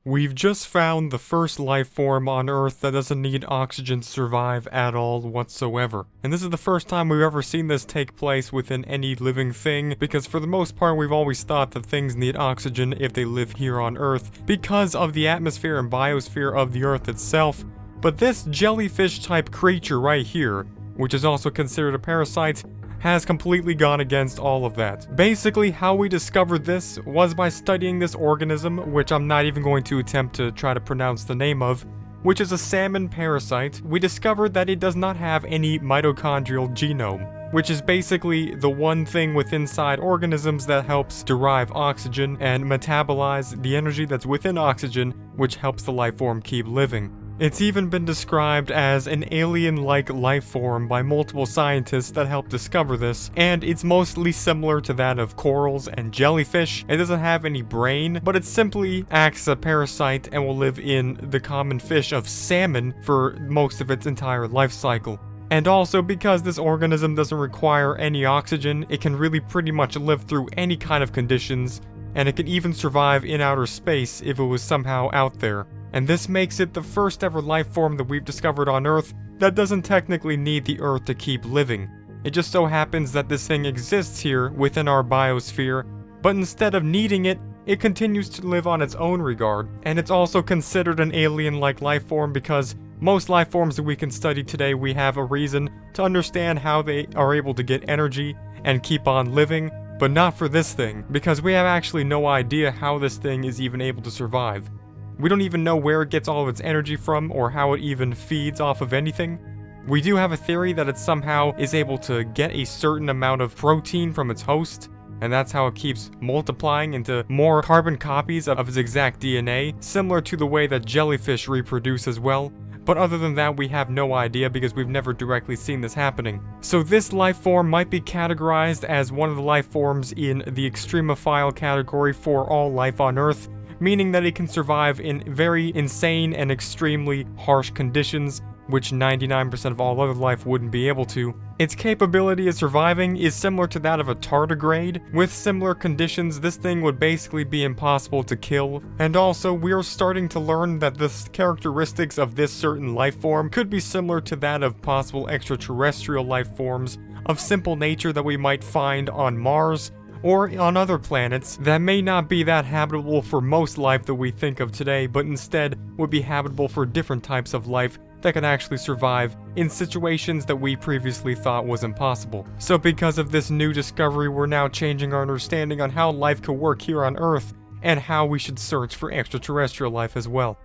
We've just found the first life form on Earth that doesn't need oxygen to survive at all whatsoever. And this is the first time we've ever seen this take place within any living thing, because for the most part we've always thought that things need oxygen if they live here on Earth because of the atmosphere and biosphere of the Earth itself. But this jellyfish type creature right here, which is also considered a parasite, has completely gone against all of that. Basically, how we discovered this was by studying this organism, which I'm not even going to attempt to try to pronounce the name of, which is a salmon parasite. We discovered that it does not have any mitochondrial genome, which is basically the one thing within inside organisms that helps derive oxygen and metabolize the energy that's within oxygen, which helps the life form keep living. It's even been described as an alien-like life form by multiple scientists that helped discover this, and it's mostly similar to that of corals and jellyfish. It doesn't have any brain, but it simply acts as a parasite and will live in the common fish of salmon for most of its entire life cycle. And also, because this organism doesn't require any oxygen, it can really pretty much live through any kind of conditions, and it can even survive in outer space if it was somehow out there. And this makes it the first ever life form that we've discovered on Earth that doesn't technically need the Earth to keep living. It just so happens that this thing exists here within our biosphere, but instead of needing it, it continues to live on its own regard. And it's also considered an alien-like life form because most life forms that we can study today, we have a reason to understand how they are able to get energy and keep on living, but not for this thing, because we have actually no idea how this thing is even able to survive. We don't even know where it gets all of its energy from or how it even feeds off of anything. We do have a theory that it somehow is able to get a certain amount of protein from its host, and that's how it keeps multiplying into more carbon copies of its exact DNA, similar to the way that jellyfish reproduce as well. But other than that, we have no idea because we've never directly seen this happening. So this life form might be categorized as one of the life forms in the extremophile category for all life on Earth, meaning that it can survive in very insane and extremely harsh conditions, which 99% of all other life wouldn't be able to. Its capability of surviving is similar to that of a tardigrade. With similar conditions, this thing would basically be impossible to kill. And also, we're starting to learn that the characteristics of this certain life form could be similar to that of possible extraterrestrial life forms of simple nature that we might find on Mars, or on other planets that may not be that habitable for most life that we think of today, but instead would be habitable for different types of life that can actually survive in situations that we previously thought was impossible. So because of this new discovery, we're now changing our understanding on how life could work here on Earth, and how we should search for extraterrestrial life as well.